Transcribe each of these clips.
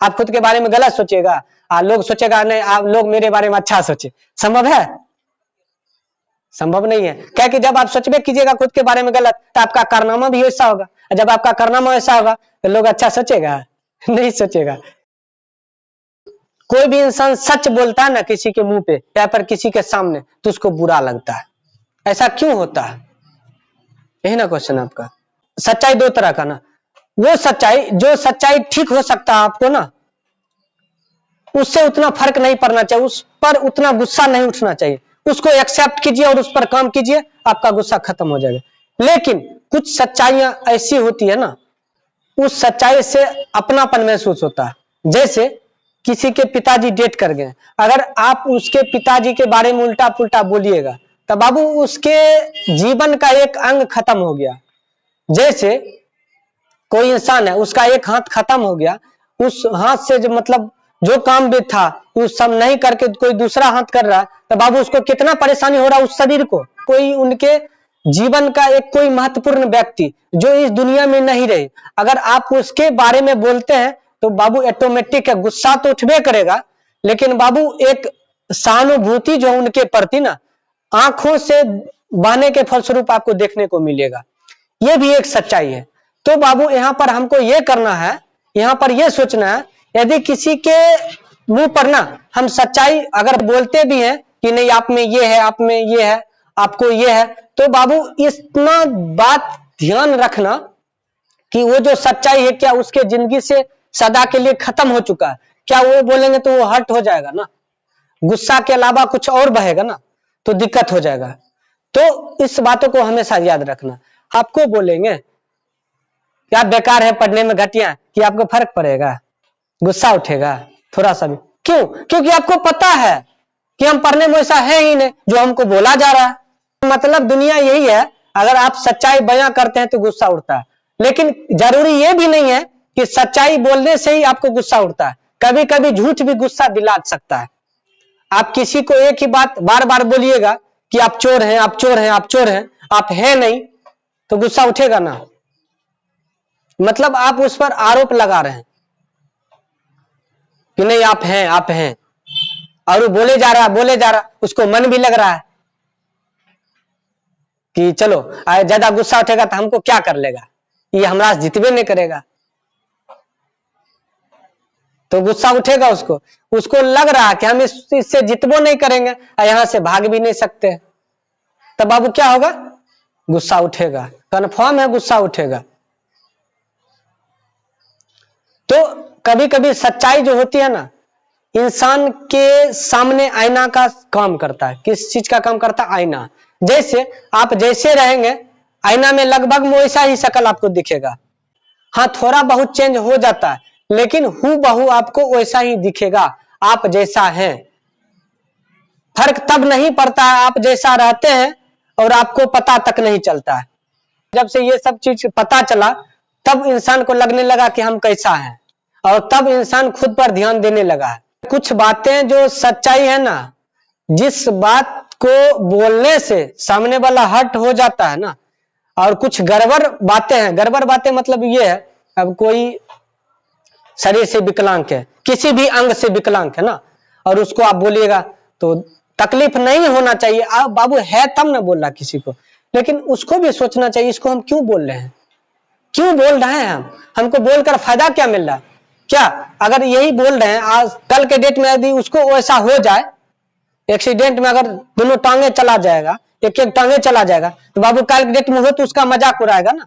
आप खुद के बारे में गलत सोचिएगा, लोग सोचेगा नहीं आप लोग मेरे बारे में अच्छा सोचे, संभव है? संभव नहीं है। क्या कि जब आप सोचबे कीजिएगा खुद के बारे में गलत, तो आपका कारनामा भी वैसा होगा। जब आपका कारनामा वैसा होगा तो लोग अच्छा सोचेगा? नहीं सोचेगा। कोई भी इंसान सच बोलता है ना किसी के मुंह पे या फिर किसी के सामने, तो उसको बुरा लगता है। ऐसा क्यों होता है? यही ना क्वेश्चन आपका। सच्चाई दो तरह का ना, वो सच्चाई जो सच्चाई ठीक हो सकता है आपको ना, उससे उतना फर्क नहीं पड़ना चाहिए, उस पर उतना गुस्सा नहीं उठना चाहिए, उसको एक्सेप्ट कीजिए और उस पर काम कीजिए, आपका गुस्सा खत्म हो जाएगा। लेकिन कुछ सच्चाइयां ऐसी होती है ना, उस सच्चाई से अपनापन महसूस होता है। जैसे किसी के पिताजी डेथ कर गए, अगर आप उसके पिताजी के बारे में उल्टा पुल्टा बोलिएगा तो बाबू उसके जीवन का एक अंग खत्म हो गया। जैसे कोई इंसान है, उसका एक हाथ खत्म हो गया, उस हाथ से जो मतलब जो काम भी था उस सब नहीं करके कोई दूसरा हाथ कर रहा है, तो बाबू उसको कितना परेशानी हो रहा है उस शरीर को। कोई उनके जीवन का एक कोई महत्वपूर्ण व्यक्ति जो इस दुनिया में नहीं रहे, अगर आप उसके बारे में बोलते हैं तो बाबू ऑटोमेटिक है, गुस्सा तो उठबे करेगा, लेकिन बाबू एक सहानुभूति जो उनके प्रति ना आंखों से बहने के फलस्वरूप आपको देखने को मिलेगा। यह भी एक सच्चाई है। तो बाबू यहाँ पर हमको ये करना है, यहाँ पर यह सोचना है, यदि किसी के मुंह पर ना हम सच्चाई अगर बोलते भी हैं कि नहीं आप में ये है, आप में ये है, आपको ये है, तो बाबू इतना बात ध्यान रखना कि वो जो सच्चाई है क्या उसके जिंदगी से सदा के लिए खत्म हो चुका है क्या? वो बोलेंगे तो वो हर्ट हो जाएगा ना, गुस्सा के अलावा कुछ और बहेगा ना, तो दिक्कत हो जाएगा। तो इस बातों को हमेशा याद रखना। आपको बोलेंगे क्या बेकार है पढ़ने में घटिया, कि आपको फर्क पड़ेगा? गुस्सा उठेगा थोड़ा सा भी? क्यों? क्योंकि आपको पता है कि हम पढ़ने में वैसा है ही नहीं जो हमको बोला जा रहा है। मतलब दुनिया यही है, अगर आप सच्चाई बयां करते हैं तो गुस्सा उठता है, लेकिन जरूरी ये भी नहीं है कि सच्चाई बोलने से ही आपको गुस्सा उठता है। कभी कभी झूठ भी गुस्सा दिला सकता है। आप किसी को एक ही बात बार बार बोलिएगा कि आप चोर हैं, आप चोर हैं, आप चोर हैं, आप हैं नहीं, तो गुस्सा उठेगा ना। मतलब आप उस पर आरोप लगा रहे हैं कि नहीं आप हैं, आप हैं, और वो बोले जा रहा, उसको मन भी लग रहा है कि चलो ज्यादा गुस्सा उठेगा तो हमको क्या कर लेगा, ये हमारा जितबे नहीं करेगा, तो गुस्सा उठेगा। उसको लग रहा है कि हम इससे जितबो नहीं करेंगे और यहां से भाग भी नहीं सकते, तब बाबू क्या होगा? गुस्सा उठेगा, कन्फर्म है गुस्सा उठेगा। तो कभी कभी सच्चाई जो होती है ना, इंसान के सामने आईना का काम करता है। किस चीज का काम करता है? आईना। जैसे आप जैसे रहेंगे आईना में लगभग वैसा ही शक्ल आपको दिखेगा। हाँ थोड़ा बहुत चेंज हो जाता है, लेकिन हूबहू आपको वैसा ही दिखेगा आप जैसा है। फर्क तब नहीं पड़ता है आप जैसा रहते हैं और आपको पता तक नहीं चलता है। जब से ये सब चीज पता चला तब इंसान को लगने लगा कि हम कैसा है, और तब इंसान खुद पर ध्यान देने लगा है। कुछ बातें जो सच्चाई है ना, जिस बात को बोलने से सामने वाला हर्ट हो जाता है ना, और कुछ गड़बड़ बातें हैं। गड़बड़ बातें मतलब ये है, अब कोई शरीर से विकलांग है, किसी भी अंग से विकलांग है ना, और उसको आप बोलिएगा तो तकलीफ नहीं होना चाहिए। आप बाबू है तब ना बोल रहा किसी को, लेकिन उसको भी सोचना चाहिए इसको हम क्यों बोल रहे हैं, क्यों बोल रहे हैं हमको बोलकर फायदा क्या मिल रहा है? क्या अगर यही बोल रहे हैं आज कल के डेट में यदि उसको वैसा हो जाए, एक्सीडेंट में अगर दोनों टांगे चला जाएगा, एक एक टांगे चला जाएगा, तो बाबू कल के डेट में हो तो उसका मजाक उड़ाएगा ना,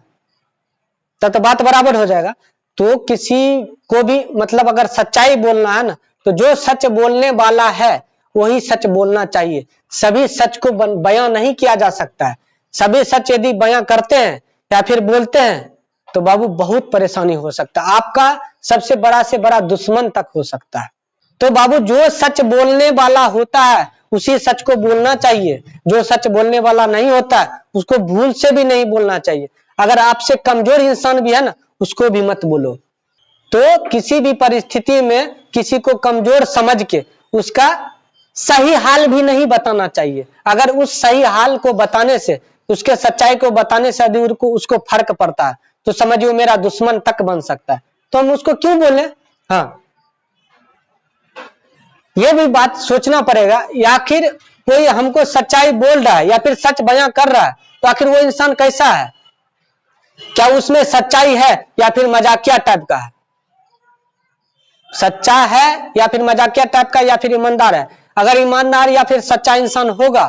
तब तो बात बराबर हो जाएगा। तो किसी को भी मतलब अगर सच्चाई बोलना है ना, तो जो सच बोलने वाला है वही सच बोलना चाहिए। सभी सच को बयां नहीं किया जा सकता है। सभी सच यदि बयां करते हैं या फिर बोलते हैं तो बाबू बहुत परेशानी हो सकता है, आपका सबसे बड़ा से बड़ा दुश्मन तक हो सकता है। तो बाबू जो सच बोलने वाला होता है उसी सच को बोलना चाहिए, जो सच बोलने वाला नहीं होता है उसको भूल से भी नहीं बोलना चाहिए। अगर आपसे कमजोर इंसान भी है ना, उसको भी मत बोलो। तो किसी भी परिस्थिति में किसी को कमजोर समझ के उसका सही हाल भी नहीं बताना चाहिए। अगर उस सही हाल को बताने से, उसके सच्चाई को बताने से यदि उसको फर्क पड़ता है तो समझिए मेरा दुश्मन तक बन सकता है, तो हम उसको क्यों बोले? हाँ ये भी बात सोचना पड़ेगा। या आखिर कोई हमको सच्चाई बोल रहा है या फिर सच बयां कर रहा है, तो आखिर वो इंसान कैसा है? क्या उसमें सच्चाई है या फिर मजाकिया टाइप का है? सच्चा है या फिर मजाकिया टाइप का, या फिर ईमानदार है? अगर ईमानदार या फिर सच्चा इंसान होगा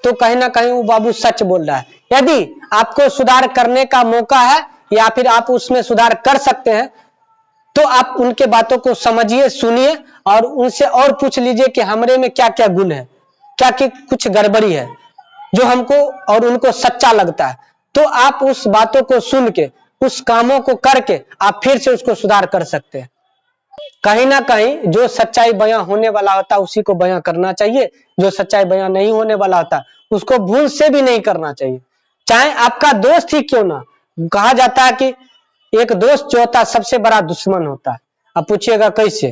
तो कहीं ना कहीं वो बाबू सच बोल रहा है। यदि आपको सुधार करने का मौका है या फिर आप उसमें सुधार कर सकते हैं, तो आप उनके बातों को समझिए, सुनिए और उनसे और पूछ लीजिए कि हमरे में क्या क्या गुण है, क्या कि कुछ गड़बड़ी है जो हमको और उनको सच्चा लगता है। तो आप उस बातों को सुन के, उस कामों को करके आप फिर से उसको सुधार कर सकते हैं। कहीं ना कहीं जो सच्चाई बयां होने वाला होता है उसी को बयां करना चाहिए, जो सच्चाई बयां नहीं होने वाला होता उसको भूल से भी नहीं करना चाहिए, चाहे आपका दोस्त ही क्यों ना। कहा जाता है कि एक दोस्त जो होता है सबसे बड़ा दुश्मन होता है। अब पूछिएगा कैसे?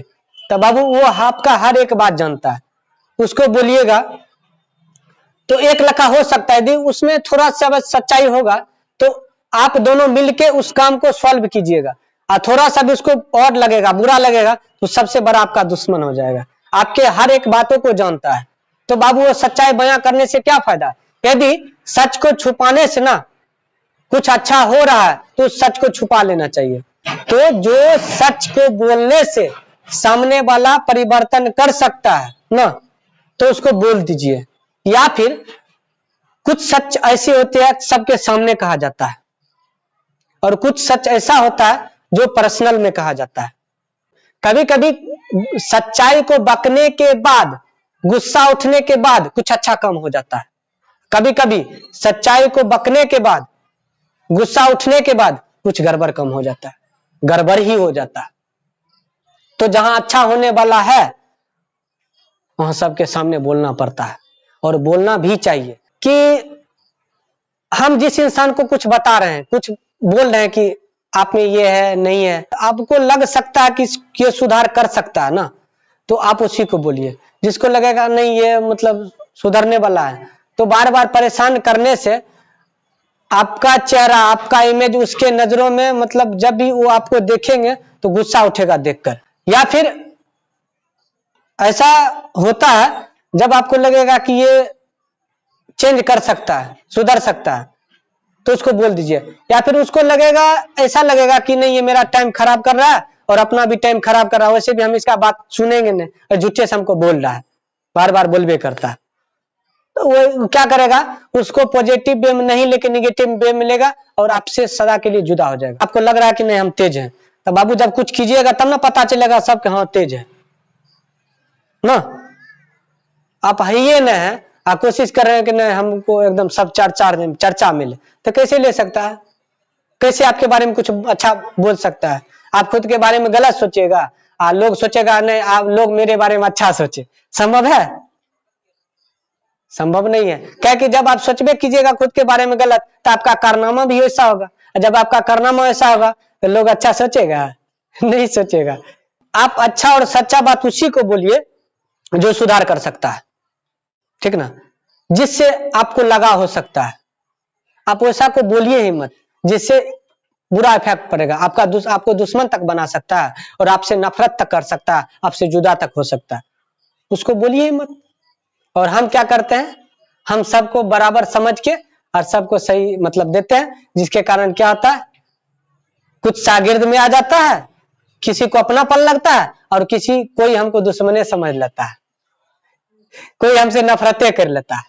तो बाबू वो आपका हर एक बात जानता है, उसको बोलिएगा तो एक लखा हो सकता है, यदि उसमें थोड़ा सा सच्चाई होगा तो आप दोनों मिलके उस काम को सॉल्व कीजिएगा, और थोड़ा सा भी उसको और लगेगा, बुरा लगेगा, तो सबसे बड़ा आपका दुश्मन हो जाएगा। आपके हर एक बातों को जानता है, तो बाबू वो सच्चाई बयां करने से क्या फायदा? यदि सच को छुपाने से ना कुछ अच्छा हो रहा है तो उस सच को छुपा लेना चाहिए। तो जो सच को बोलने से सामने वाला परिवर्तन कर सकता है ना, तो उसको बोल दीजिए। या फिर कुछ सच ऐसे होते हैं सबके सामने कहा जाता है, और कुछ सच ऐसा होता है जो पर्सनल में कहा जाता है। कभी कभी सच्चाई को बकने के बाद, गुस्सा उठने के बाद कुछ अच्छा काम हो जाता है। कभी कभी सच्चाई को बकने के बाद, गुस्सा उठने के बाद कुछ गड़बड़ कम हो जाता है, गड़बड़ ही हो जाता है। तो जहां अच्छा होने वाला है वहां सबके सामने बोलना पड़ता है, और बोलना भी चाहिए कि हम जिस इंसान को कुछ बता रहे हैं, कुछ बोल रहे हैं कि आप में ये है नहीं है, आपको लग सकता है कि ये सुधार कर सकता है ना, तो आप उसी को बोलिए। जिसको लगेगा नहीं ये मतलब सुधरने वाला है, तो बार बार परेशान करने से आपका चेहरा, आपका इमेज उसके नजरों में, मतलब जब भी वो आपको देखेंगे तो गुस्सा उठेगा देखकर। या फिर ऐसा होता है जब आपको लगेगा कि ये चेंज कर सकता है, सुधर सकता है, तो उसको बोल दीजिए। या फिर उसको लगेगा, ऐसा लगेगा कि नहीं ये मेरा टाइम खराब कर रहा है और अपना भी टाइम खराब कर रहा है, वैसे भी हम इसका बात सुनेंगे नहीं, और झूठे से हमको बोल रहा है, बार बार बोलबे करता है, तो वो क्या करेगा, उसको पॉजिटिव वे में नहीं लेके निगेटिव वे में लेगा और आपसे सदा के लिए जुदा हो जाएगा। आपको लग रहा है कि नहीं हम तेज हैं, तो बाबू जब कुछ कीजिएगा तब ना पता चलेगा सबके हाँ तेज है ना। आप है ये न है, आप कोशिश कर रहे हैं कि नहीं हमको एकदम सब चर्चा मिले, तो कैसे ले सकता है? कैसे आपके बारे में कुछ अच्छा बोल सकता है? आप खुद के बारे में गलत सोचिएगा, लोग सोचेगा नहीं आप लोग मेरे बारे में अच्छा सोचे, संभव है? संभव नहीं है। क्या कि जब आप सोचबे कीजिएगा खुद के बारे में गलत, तो आपका कारनामा भी वैसा होगा, जब आपका कारनामा वैसा होगा तो लोग अच्छा सोचेगा? नहीं सोचेगा। आप अच्छा और सच्चा बात उसी को बोलिए जो सुधार कर सकता है, ठीक ना, जिससे आपको लगा हो सकता है। आप वैसा को बोलिए ही मत जिससे बुरा इफेक्ट पड़ेगा, आपको दुश्मन तक बना सकता है और आपसे नफरत तक कर सकता है, आपसे जुदा तक हो सकता है, उसको बोलिए ही मत। और हम क्या करते हैं, हम सबको बराबर समझ के और सबको सही मतलब देते हैं, जिसके कारण क्या होता है, कुछ शागिर्द में आ जाता है, किसी को अपनापन लगता है और कोई हमको दुश्मने समझ लेता है, कोई हमसे नफरतें कर लेता है।